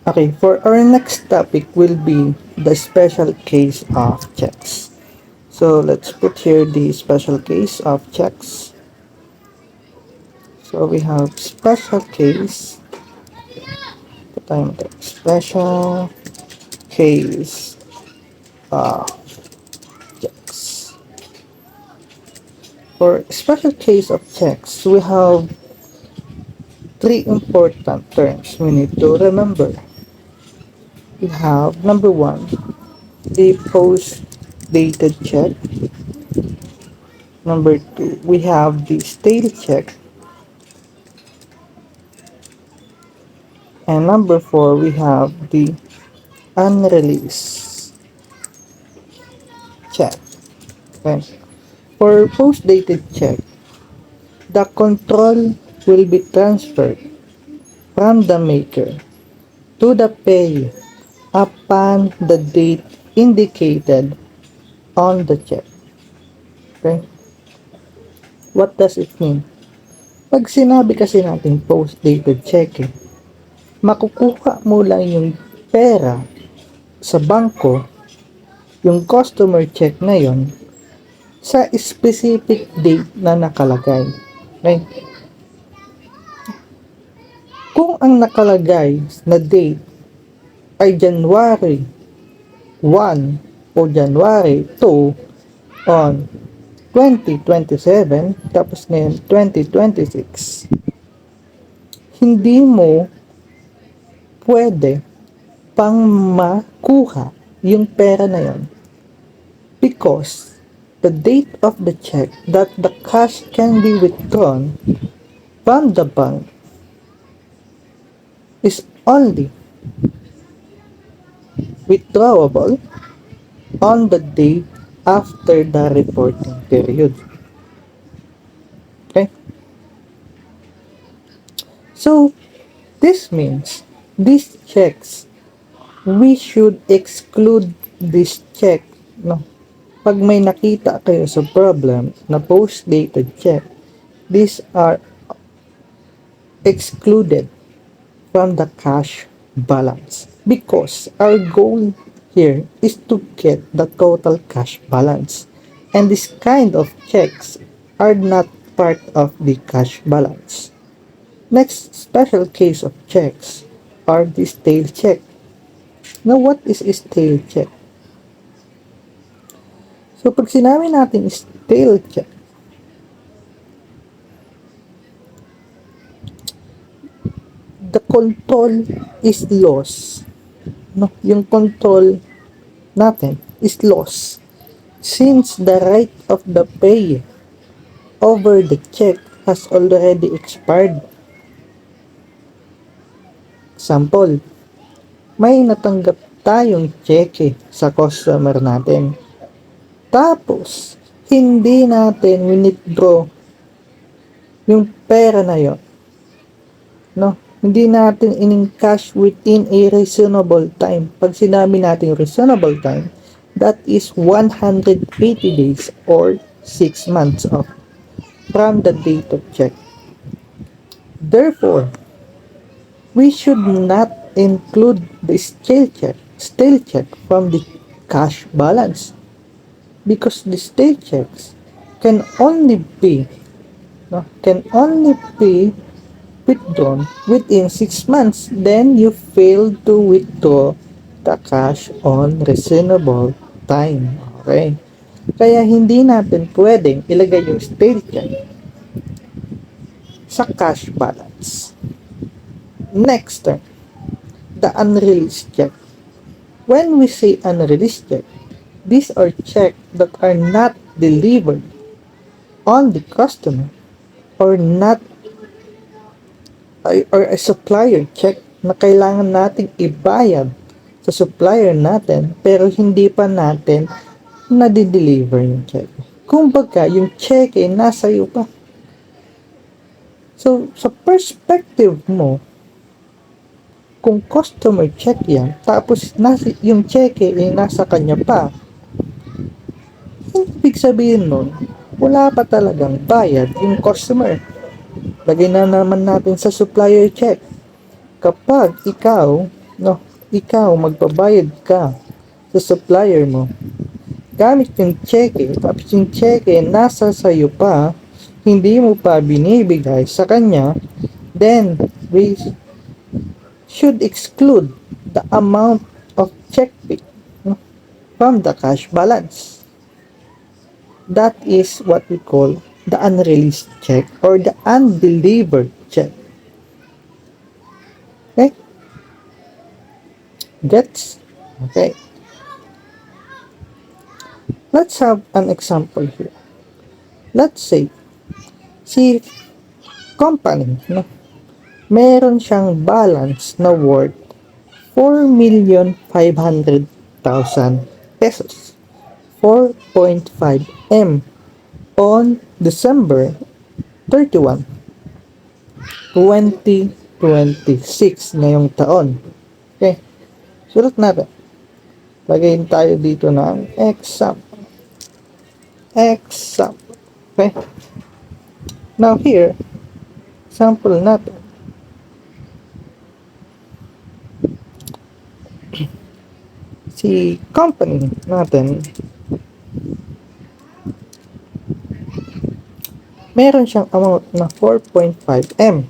Okay, for our next topic will be the special case of checks. So let's put here the special case of checks. So we have special case, special case of checks. For special case of checks, we have three important terms we need to remember. We have number one, the post-dated check. Number two, we have the stale check. And number four, we have the unreleased check. Okay. For post-dated check, the control will be transferred from the maker to the payer upon the date indicated on the check. Okay? What does it mean? Pag sinabi kasi natin post-dated check, makukuha mo lang yung pera sa bangko, yung customer check na yon sa specific date na nakalagay. Okay? Kung ang nakalagay na date ay January 1 o January 2 on 2027, tapos ngayon 2026, hindi mo pwede pang makuha yung pera na yon because the date of the check that the cash can be withdrawn from the bank is only withdrawable on the day after the reporting period. Okay? So, this means these checks, we should exclude this check. No? Pag may nakita kayo sa problem na post-dated check, these are excluded from the cash balance because our goal here is to get the total cash balance, and this kind of checks are not part of the cash balance. Next special case of checks are the stale check. Now, what is a stale check? So, pag sinabi natin stale check, the control is lost. No, yung control natin is lost since the right of the payer over the check has already expired. Example, may natanggap tayong cheque sa customer natin. Tapos, hindi natin withdraw yung pera na yon. No? Hindi natin in-cash within a reasonable time. Pag sinabi natin reasonable time, that is 180 days or 6 months off from the date of check. Therefore, we should not include the stale check from the cash balance because the stale checks can only be withdrawn within 6 months. Then you fail to withdraw the cash on reasonable time. Okay? Kaya hindi natin pwedeng ilagay yung stale check sa cash balance. Next term, the unreleased check. When we say unreleased check, these are checks that are not delivered on the customer or not or a supplier check na kailangan nating ibayad sa supplier natin pero hindi pa natin na-deliver yung check. Kumbaga, yung check ay nasa iyo pa. So, sa perspective mo, kung customer check yan, tapos yung check ay nasa kanya pa, ibig sabihin nun, wala pa talagang bayad yung customer. Lagay na naman natin sa supplier check. Kapag ikaw No, ikaw magbabayad ka sa supplier mo gamit yung cheque, tapos yung cheque nasa sayo pa, hindi mo pa binibigay sa kanya, then we should exclude the amount of check fee, no, from the cash balance. That is what we call the unreleased check or the undelivered check. Okay? Gets? Okay. Let's have an example here. Let's say, si company, no, meron siyang balance na worth 4,500,000 pesos. 4.5 M on December 31, 2026 ngayong taon. Okay. Sulat natin. Lagayin tayo dito ng example. Example. Okay. Now here, sample natin. Si company natin, meron siyang amount na 4.5 M.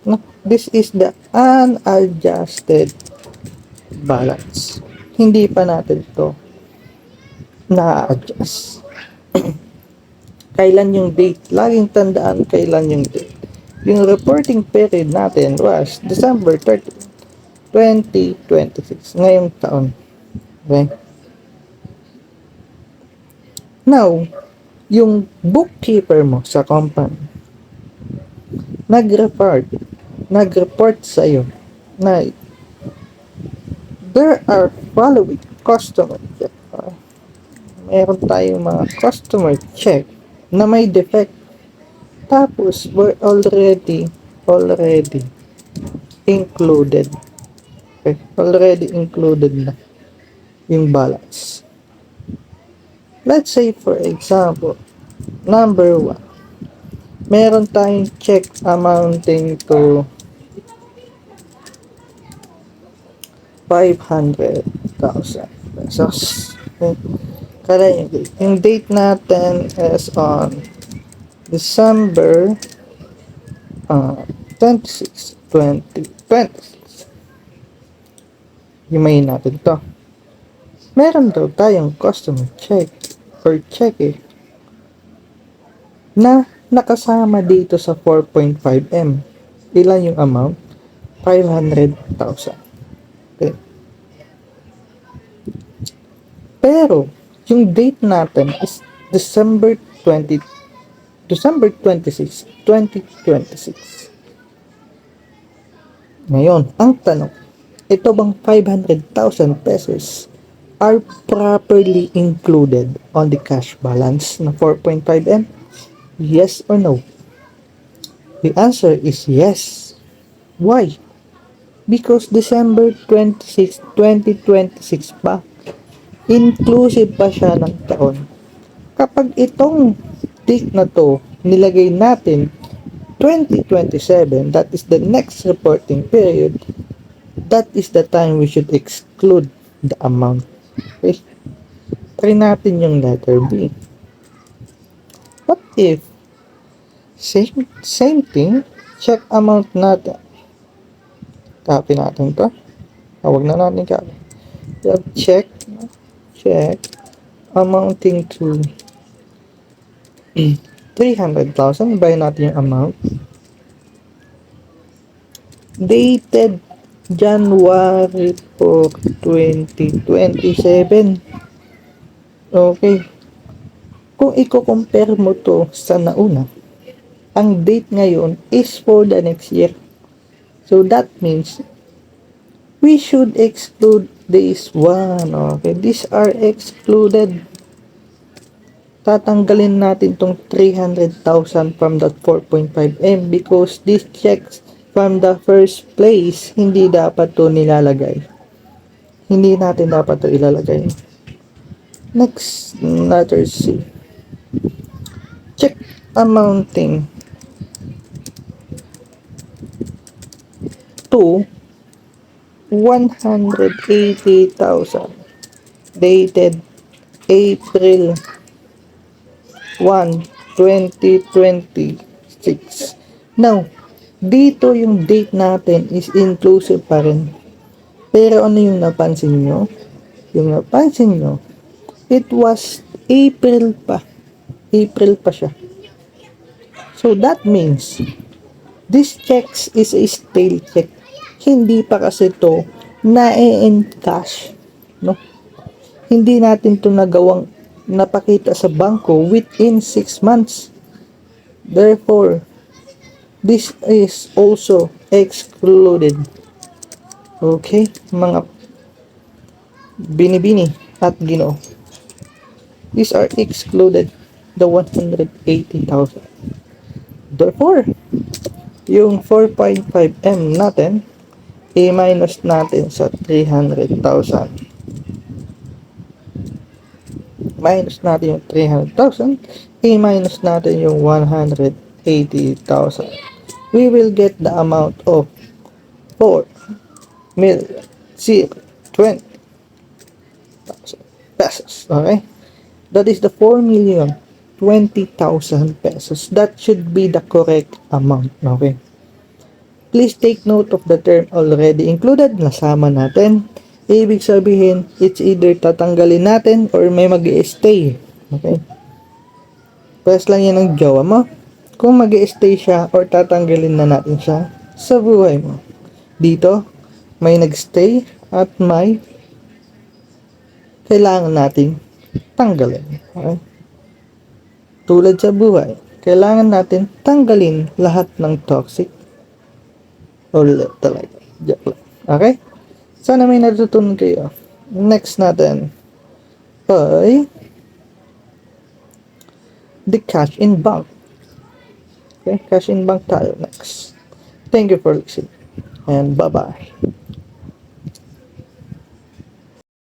No? This is the unadjusted balance. Hindi pa natin to na-adjust. Kailan yung date? Laging tandaan kailan yung date. Yung reporting period natin was December 30, 2026. Ngayong taon. Okay? Now, yung bookkeeper mo sa company, nag-report sa iyo na there are following customer check. Meron tayong mga customer check na may defect. Tapos, we're already included. Okay? Already included na yung balance. Let's say, for example, number 1, meron tayong check amounting to 500,000 pesos. Okay? Kaya yung date natin is on December 26, 2026. Himayin natin to. Meron daw tayong customer check or check na nakasama dito sa 4.5 M. Ilan yung amount? 500,000. Okay. Pero, yung date natin is December 26, 2026. Ngayon, ang tanong, ito bang 500,000 pesos are properly included on the cash balance na 4.5 M? Yes or no? The answer is yes. Why? Because December 26, 2026 pa. Inclusive pa siya ng taon. Kapag itong date na to nilagay natin 2027, that is the next reporting period, that is the time we should exclude the amount. Okay? Try natin yung letter B. What if same thing, check amount natin. Copy natin to. Huwag na natin copy. We have check amounting to 300,000. Buy natin yung amount. Dated January 4, 2027. Okay. Kung i-compare mo to sa nauna, ang date ngayon is for the next year. So that means we should exclude this one. Okay, these are excluded. Tatanggalin natin tong 300,000 from that 4.5 M because these checks from the first place, hindi dapat to nilalagay. Hindi natin dapat to ilalagay. Next, letter C. Check amounting to 180,000 dated April 1, 2026. Now, dito yung date natin is inclusive pa rin. Pero ano yung napansin nyo? Yung napansin nyo, it was April pa. April pa siya. So that means, this checks is a stale check. Hindi pa kasi to na-encash. No? Hindi natin to nagawang napakita sa bangko within 6 months. Therefore, this is also excluded. Okay, mga binibini at ginoo. These are excluded, the 180,000. Therefore, yung 4.5M natin, i-minus natin sa 300,000. Minus natin yung 300,000, i-minus natin yung 180,000. We will get the amount of 4,020,000 pesos. Okay? That is the 4,020,000 pesos. That should be the correct amount. Okay? Please take note of the term already included. Nasama natin. Ibig sabihin, it's either tatanggalin natin or may mag-i-stay. Okay? Press lang yan ang jowa mo. Kung mag-i-stay siya or tatanggalin na natin siya sa buhay mo. Dito, may nag-stay at may kailangan nating tanggalin. Okay? Tulad sa buhay, kailangan natin tanggalin lahat ng toxic or talaga. Joke lang. Okay? Sana may natutunan kayo. Next natin ay the cash in bank. Okay? Cash in bank tayo next. Thank you for listening. And bye-bye.